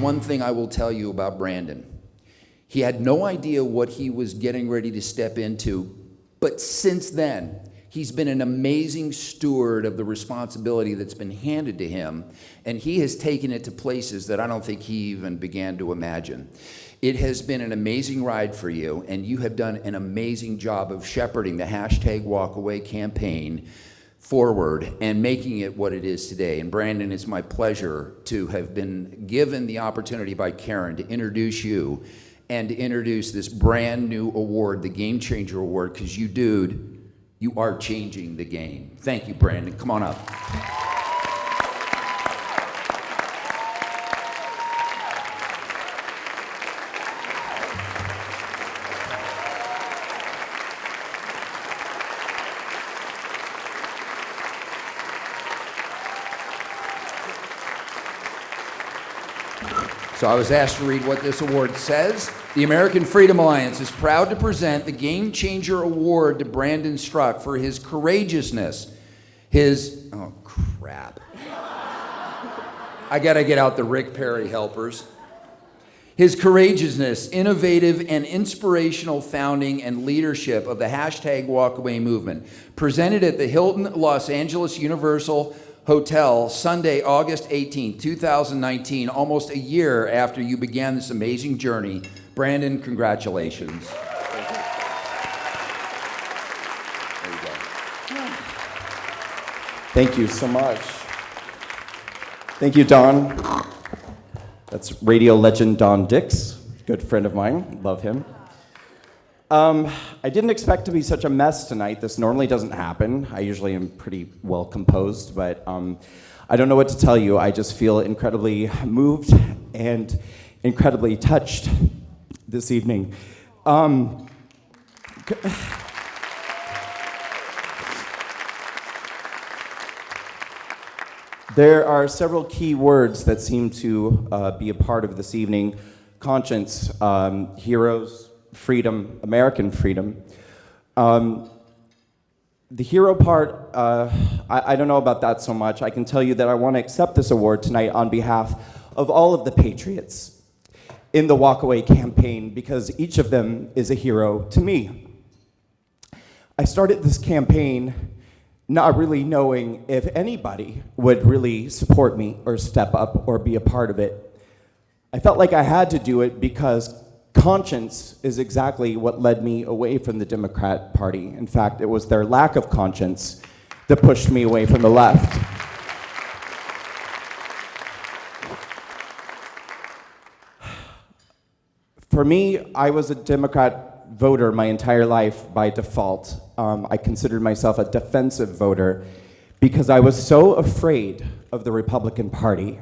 one thing I will tell you about Brandon. He had no idea what he was getting ready to step into, but since then, he's been an amazing steward of the responsibility that's been handed to him, and he has taken it to places that I don't think he even began to imagine. It has been an amazing ride for you, and you have done an amazing job of shepherding the #WalkAway campaign forward and making it what it is today. And Brandon, it's my pleasure to have been given the opportunity by Karen to introduce you and to introduce this brand new award, the Game Changer Award, because you, dude, you are changing the game. Thank you, Brandon. Come on up. So I was asked to read what this award says. The American Freedom Alliance is proud to present the Game Changer Award to Brandon Straka for his courageousness, oh crap. I gotta get out the Rick Perry helpers. His courageousness, innovative and inspirational founding and leadership of the #WalkAway movement, presented at the Hilton Los Angeles Universal Hotel, Sunday, August 18, 2019, almost a year after you began this amazing journey. Brandon, congratulations. Thank you. There you go. Thank you so much. Thank you, Don. That's radio legend Don Dix, good friend of mine, love him. I didn't expect to be such a mess tonight. This normally doesn't happen. I usually am pretty well composed, but I don't know what to tell you. I just feel incredibly moved and incredibly touched this evening. There are several key words that seem to be a part of this evening: conscience, heroes, freedom, American freedom. The hero part, I don't know about that so much. I can tell you that I want to accept this award tonight on behalf of all of the patriots in the WalkAway campaign, because each of them is a hero to me. I started this campaign not really knowing if anybody would really support me or step up or be a part of it. I felt like I had to do it because conscience is exactly what led me away from the Democrat Party. In fact, it was their lack of conscience that pushed me away from the left. For me, I was a Democrat voter my entire life by default. I considered myself a defensive voter because I was so afraid of the Republican Party,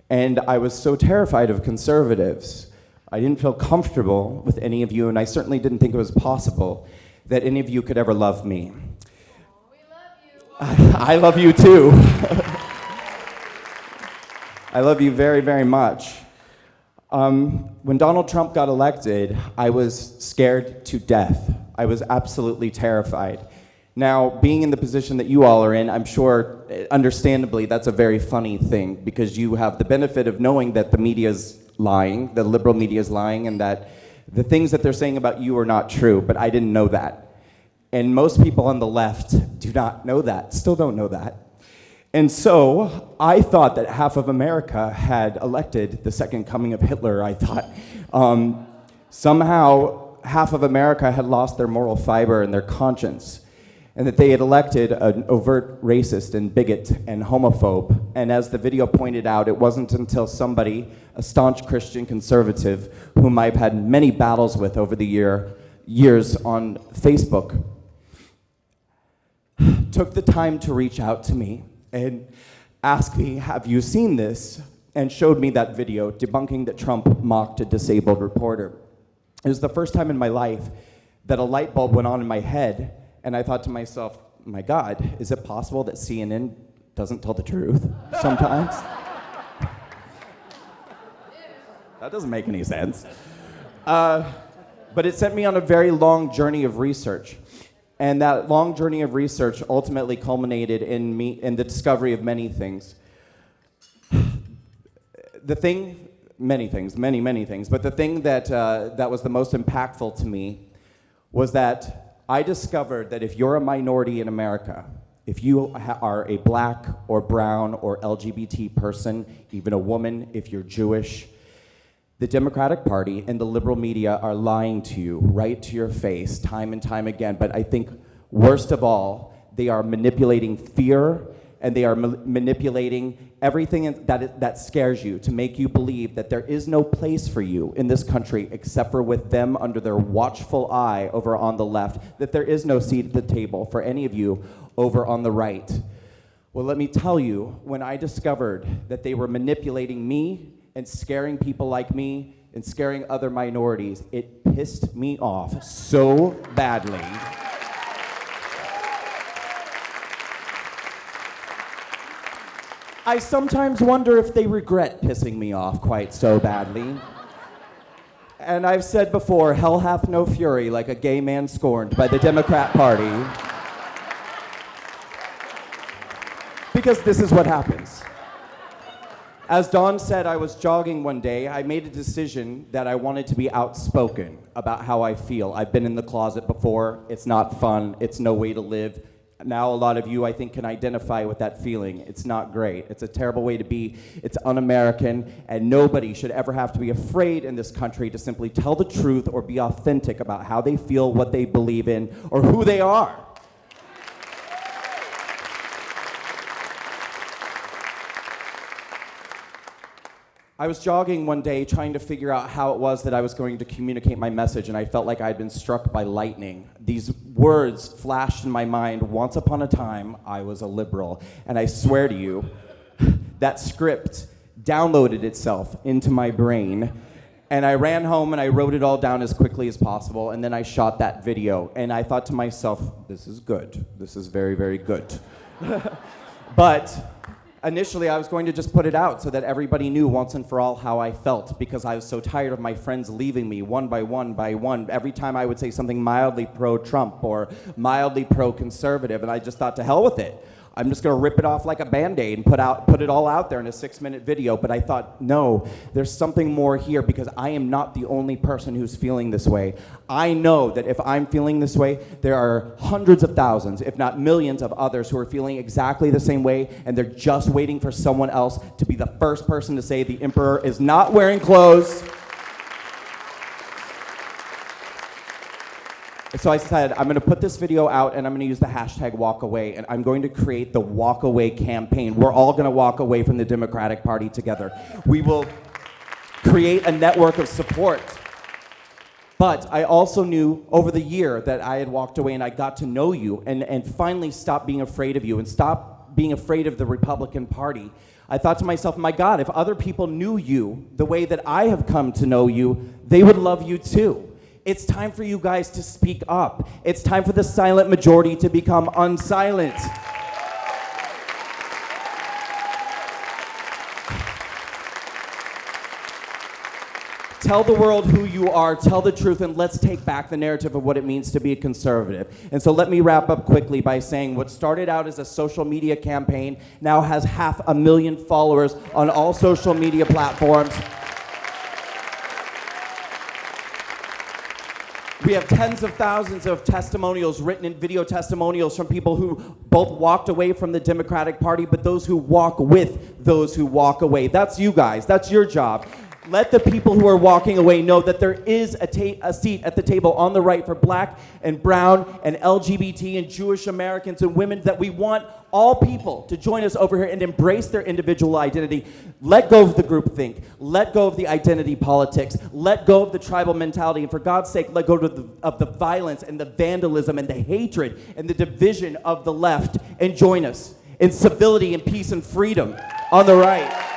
and I was so terrified of conservatives. I didn't feel comfortable with any of you, and I certainly didn't think it was possible that any of you could ever love me. We love you. I love you too. I love you very, very much. When Donald Trump got elected, I was scared to death. I was absolutely terrified. Now, being in the position that you all are in, I'm sure, understandably, that's a very funny thing, because you have the benefit of knowing that the media's lying, the liberal media is lying, and that the things that they're saying about you are not true, but I didn't know that. And most people on the left do not know that, still don't know that. And so I thought that half of America had elected the second coming of Hitler. I thought somehow half of America had lost their moral fiber and their conscience, and that they had elected an overt racist and bigot and homophobe. And as the video pointed out, it wasn't until somebody, a staunch Christian conservative, whom I've had many battles with over the years on Facebook, took the time to reach out to me and asked me, have you seen this? And showed me that video debunking that Trump mocked a disabled reporter. It was the first time in my life that a light bulb went on in my head, and I thought to myself, my God, is it possible that CNN doesn't tell the truth sometimes? That doesn't make any sense. But it sent me on a very long journey of research. And that long journey of research ultimately culminated in the discovery of many things. The thing many things, many things. But the thing that was the most impactful to me was that I discovered that if you're a minority in America, if you are a black or brown or LGBT person, even a woman, if you're Jewish, the Democratic Party and the liberal media are lying to you right to your face time and time again. But I think worst of all, they are manipulating fear, and they are manipulating everything that scares you to make you believe that there is no place for you in this country except for with them under their watchful eye over on the left, that there is no seat at the table for any of you over on the right. Well, let me tell you, when I discovered that they were manipulating me and scaring people like me and scaring other minorities, it pissed me off so badly. I sometimes wonder if they regret pissing me off quite so badly. And I've said before, hell hath no fury like a gay man scorned by the Democrat Party. Because this is what happens. As Dawn said, I was jogging one day. I made a decision that I wanted to be outspoken about how I feel. I've been in the closet before. It's not fun. It's no way to live. Now a lot of you, I think, can identify with that feeling. It's not great. It's a terrible way to be. It's un-American, and nobody should ever have to be afraid in this country to simply tell the truth or be authentic about how they feel, what they believe in, or who they are. I was jogging one day trying to figure out how it was that I was going to communicate my message, and I felt like I had been struck by lightning. These words flashed in my mind. Once upon a time, I was a liberal. And I swear to you, that script downloaded itself into my brain. And I ran home and I wrote it all down as quickly as possible, and then I shot that video. And I thought to myself, this is good. This is very, very good. But initially, I was going to just put it out so that everybody knew once and for all how I felt, because I was so tired of my friends leaving me one by one. Every time I would say something mildly pro-Trump or mildly pro-conservative, and I just thought, to hell with it. I'm just going to rip it off like a Band-Aid and put it all out there in a 6-minute video. But I thought, no, there's something more here, because I am not the only person who's feeling this way. I know that if I'm feeling this way, there are hundreds of thousands, if not millions of others who are feeling exactly the same way, and they're just waiting for someone else to be the first person to say the emperor is not wearing clothes. So I said, I'm going to put this video out, and I'm going to use the hashtag #WalkAway, and I'm going to create the Walk Away campaign. We're all going to walk away from the Democratic Party together. We will create a network of support. But I also knew over the year that I had walked away and I got to know you and finally stopped being afraid of you and stopped being afraid of the Republican Party. I thought to myself, my God, if other people knew you the way that I have come to know you, they would love you too. It's time for you guys to speak up. It's time for the silent majority to become unsilent. Tell the world who you are, tell the truth, and let's take back the narrative of what it means to be a conservative. And so let me wrap up quickly by saying what started out as a social media campaign now has 500,000 followers on all social media platforms. We have tens of thousands of testimonials, written in video testimonials from people who both walked away from the Democratic Party, but those who walk with those who walk away. That's you guys. That's your job. Let the people who are walking away know that there is a seat at the table on the right for black and brown and LGBT and Jewish Americans and women, that we want all people to join us over here and embrace their individual identity. Let go of the groupthink. Let go of the identity politics. Let go of the tribal mentality. And for God's sake, let go of the violence and the vandalism and the hatred and the division of the left, and join us in civility and peace and freedom on the right.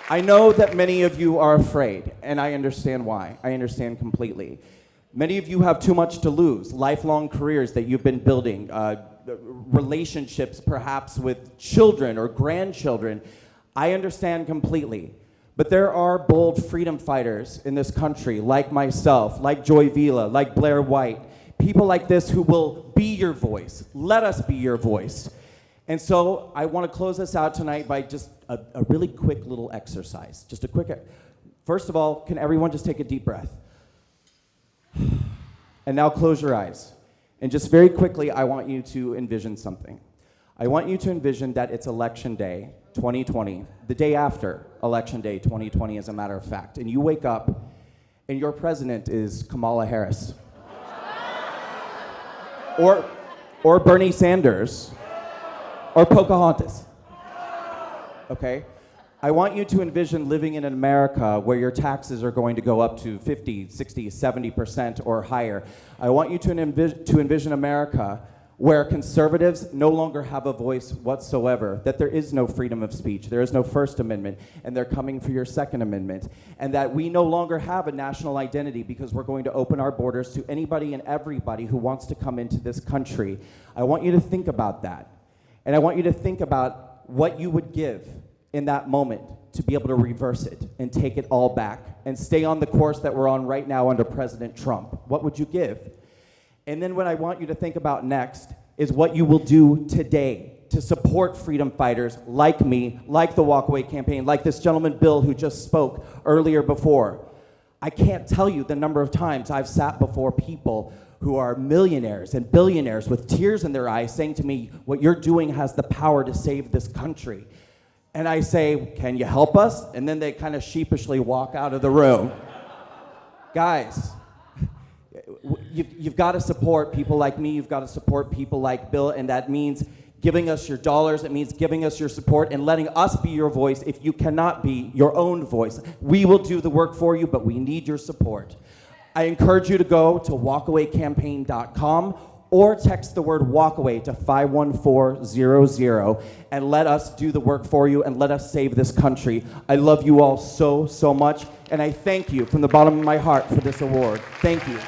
I know that many of you are afraid, and I understand why. I understand completely. Many of you have too much to lose, lifelong careers that you've been building, relationships perhaps with children or grandchildren. I understand completely. But there are bold freedom fighters in this country, like myself, like Joy Vila, like Blair White, people like this who will be your voice. Let us be your voice. And so I want to close this out tonight by just a really quick little exercise. Just a quick, first of all, can everyone just take a deep breath? And now close your eyes. And just very quickly, I want you to envision something. I want you to envision that it's Election Day 2020, the day after Election Day 2020, as a matter of fact. And you wake up, and your president is Kamala Harris. Or Bernie Sanders. Or Pocahontas. Okay? I want you to envision living in an America where your taxes are going to go up to 50, 60, 70% or higher. I want you to envision America where conservatives no longer have a voice whatsoever, that there is no freedom of speech, there is no First Amendment, and they're coming for your Second Amendment, and that we no longer have a national identity because we're going to open our borders to anybody and everybody who wants to come into this country. I want you to think about that. And I want you to think about what you would give in that moment to be able to reverse it and take it all back and stay on the course that we're on right now under President Trump. What would you give? And then what I want you to think about next is what you will do today to support freedom fighters like me, like the Walkaway Campaign, like this gentleman Bill who just spoke earlier before. I can't tell you the number of times I've sat before people who are millionaires and billionaires with tears in their eyes saying to me, what you're doing has the power to save this country. And I say, can you help us? And then they kind of sheepishly walk out of the room. Guys, you've got to support people like me, you've got to support people like Bill, and that means giving us your dollars, it means giving us your support and letting us be your voice if you cannot be your own voice. We will do the work for you, but we need your support. I encourage you to go to walkawaycampaign.com or text the word walkaway to 51400 and let us do the work for you and let us save this country. I love you all so, so much, and I thank you from the bottom of my heart for this award. Thank you.